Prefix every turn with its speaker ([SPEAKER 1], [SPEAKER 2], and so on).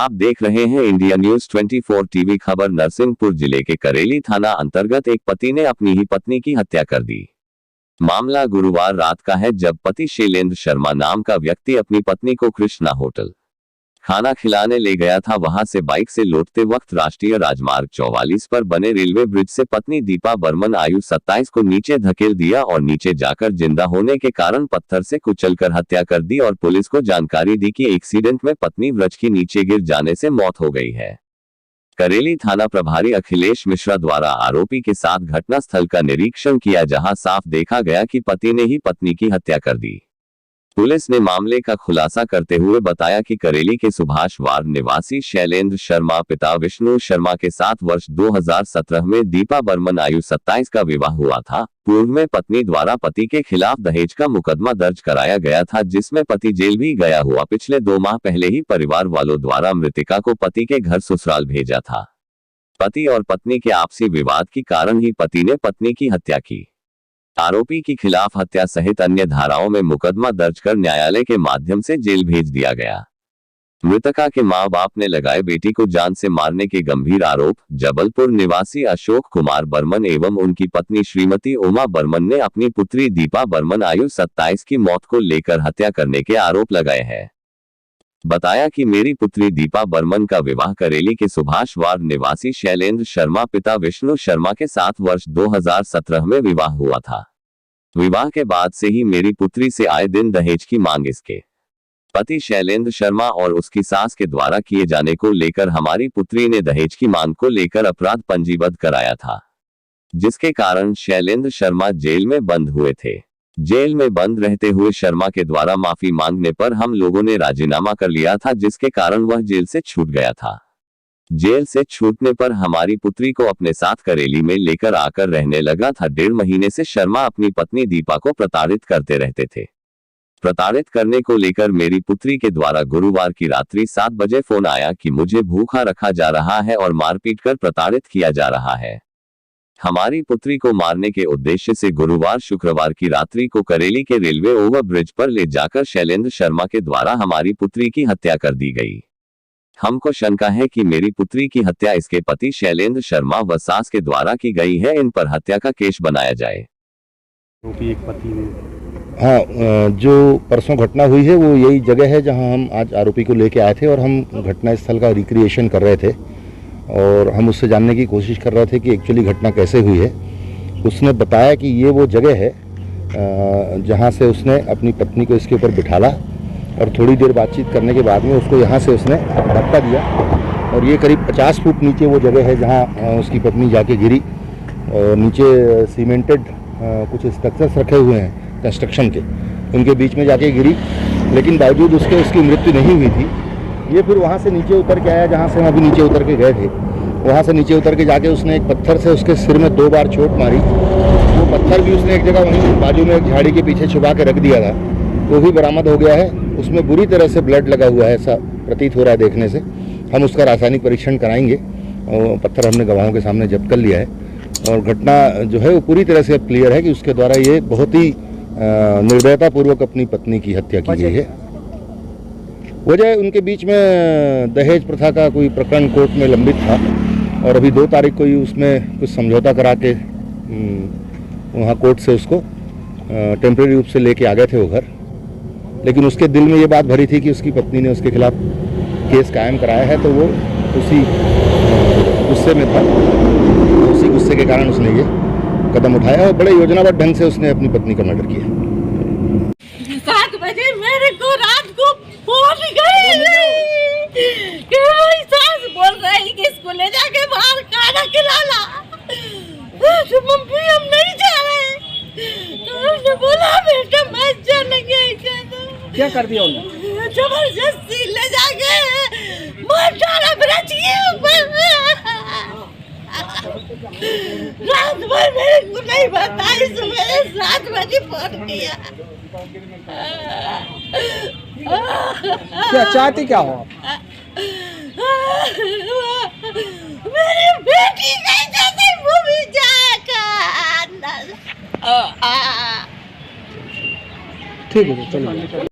[SPEAKER 1] आप देख रहे हैं इंडिया न्यूज 24 टीवी। खबर नरसिंहपुर जिले के करेली थाना अंतर्गत एक पति ने अपनी ही पत्नी की हत्या कर दी। मामला गुरुवार रात का है, जब पति शैलेंद्र शर्मा नाम का व्यक्ति अपनी पत्नी को कृष्णा होटल खाना खिलाने ले गया था। वहां से बाइक से लौटते वक्त राष्ट्रीय राजमार्ग 44 पर बने रेलवे ब्रिज से पत्नी दीपा बर्मन आयु 27 को नीचे धकेल दिया और नीचे जाकर जिंदा होने के कारण पत्थर से कुचलकर हत्या कर दी और पुलिस को जानकारी दी कि एक्सीडेंट में पत्नी ब्रिज के नीचे गिर जाने से मौत हो गई है। करेली थाना प्रभारी अखिलेश मिश्रा द्वारा आरोपी के साथ घटनास्थल का निरीक्षण किया, जहां साफ देखा गया कि पति ने ही पत्नी की हत्या कर दी। पुलिस ने मामले का खुलासा करते हुए बताया कि करेली के सुभाष वार्ड निवासी शैलेंद्र शर्मा पिता विष्णु शर्मा के साथ वर्ष 2017 में दीपा बर्मन आयु 27 का विवाह हुआ था। पूर्व में पत्नी द्वारा पति के खिलाफ दहेज का मुकदमा दर्ज कराया गया था, जिसमें पति जेल भी गया हुआ। पिछले 2 माह पहले ही परिवार वालों द्वारा मृतका को पति के घर ससुराल भेजा था। पति और पत्नी के आपसी विवाद के कारण ही पति ने पत्नी की हत्या की। आरोपी के खिलाफ हत्या सहित अन्य धाराओं में मुकदमा दर्ज कर न्यायालय के माध्यम से जेल भेज दिया गया। मृतका के मां बाप ने लगाए बेटी को जान से मारने के गंभीर आरोप। जबलपुर निवासी अशोक कुमार बर्मन एवं उनकी पत्नी श्रीमती उमा बर्मन ने अपनी पुत्री दीपा बर्मन आयु 27 की मौत को लेकर हत्या करने के आरोप लगाए हैं। बताया कि मेरी पुत्री दीपा बर्मन का विवाह करेली के सुभाष वार्ड निवासी शैलेंद्र शर्मा पिता विष्णु शर्मा के साथ वर्ष 2017 में विवाह हुआ था। विवाह के बाद से ही मेरी पुत्री से आए दिन दहेज की मांग इसके पति शैलेंद्र शर्मा और उसकी सास के द्वारा किए जाने को लेकर हमारी पुत्री ने दहेज की मांग को लेकर अपराध पंजीबद्ध कराया था, जिसके कारण शैलेंद्र शर्मा जेल में बंद हुए थे। जेल में बंद रहते हुए शर्मा के द्वारा माफी मांगने पर हम लोगों ने राजीनामा कर लिया था, जिसके कारण वह जेल से छूट गया था। जेल से छूटने पर हमारी पुत्री को अपने साथ करेली में लेकर आकर रहने लगा था। 1.5 महीने से शर्मा अपनी पत्नी दीपा को प्रताड़ित करते रहते थे। प्रताड़ित करने को लेकर मेरी पुत्री के द्वारा गुरुवार की रात्रि 7 बजे फोन आया कि मुझे भूखा रखा जा रहा है और मारपीट कर प्रताड़ित किया जा रहा है। हमारी पुत्री को मारने के उद्देश्य से गुरुवार शुक्रवार की रात्रि को करेली के रेलवे ओवर ब्रिज पर ले जाकर शैलेंद्र शर्मा के द्वारा हमारी पुत्री की हत्या कर दी गई। हमको शंका है कि मेरी पुत्री की हत्या इसके पति शैलेंद्र शर्मा व सास के द्वारा की गई है। इन पर हत्या का केस बनाया जाए।
[SPEAKER 2] एक पति ने
[SPEAKER 3] जो परसों घटना हुई है वो यही जगह है जहां हम आज आरोपी को लेके आए थे और हम घटना स्थल का रिक्रिएशन कर रहे थे और हम उससे जानने की कोशिश कर रहे थे कि एक्चुअली घटना कैसे हुई है। उसने बताया कि ये वो जगह है जहां से उसने अपनी पत्नी को इसके ऊपर बिठाला और थोड़ी देर बातचीत करने के बाद में उसको यहाँ से उसने धक्का दिया और ये करीब 50 फुट नीचे वो जगह है जहाँ उसकी पत्नी जाके गिरी और नीचे सीमेंटेड कुछ स्ट्रक्चर्स रखे हुए हैं कंस्ट्रक्शन के, उनके बीच में जाके गिरी, लेकिन बावजूद उसके उसकी मृत्यु नहीं हुई थी। ये फिर वहाँ से नीचे उतर के आया जहाँ से हम अभी नीचे उतर के गए थे। वहाँ से नीचे उतर के जाके उसने एक पत्थर से उसके सिर में 2 बार चोट मारी। वो पत्थर भी उसने एक जगह वहीं बाजू में एक झाड़ी के पीछे छुपा के रख दिया था, वो भी बरामद हो गया है। उसमें बुरी तरह से ब्लड लगा हुआ है, ऐसा प्रतीत हो रहा है देखने से। हम उसका रासायनिक परीक्षण कराएंगे और पत्थर हमने गवाहों के सामने जब्त कर लिया है और घटना जो है वो पूरी तरह से क्लियर है कि उसके द्वारा ये बहुत ही निर्दयतापूर्वक अपनी पत्नी की हत्या की गई है। वजह उनके बीच में दहेज प्रथा का कोई प्रकरण कोर्ट में लंबित था और अभी 2 तारीख को ही उसमें कुछ समझौता करा के वहाँ कोर्ट से उसको टेम्परेरी रूप से लेके आ गए थे वो घर, लेकिन उसके दिल में ये बात भरी थी कि उसकी पत्नी ने उसके खिलाफ केस कायम कराया है, तो वो उसी गुस्से में था। उसी गुस्से के कारण उसने ये कदम उठाया और बड़े योजनाबद्ध ढंग से उसने अपनी पत्नी का मर्डर किया।
[SPEAKER 4] 7 बजे मेरे को रात को फोन गई कि मेरी सास बोल रही कि इसको ले जाके बाहर खाना खिलाना, तो मम्मी हम नहीं जा रहे। तो उसने बोला बेटा मैं चलेंगे।
[SPEAKER 2] क्या कर दिया उन्होंने?
[SPEAKER 4] जबरदस्ती ले जाके मार डाला ब्रिज के ऊपर। रात भर मेरे को नहीं बताई, सुबह 7 बजे फोन किया।
[SPEAKER 2] क्या चाहती क्या हो?
[SPEAKER 4] मेरी बेटी नहीं चाहती वो भी जाएगा।
[SPEAKER 2] ठीक है चलो।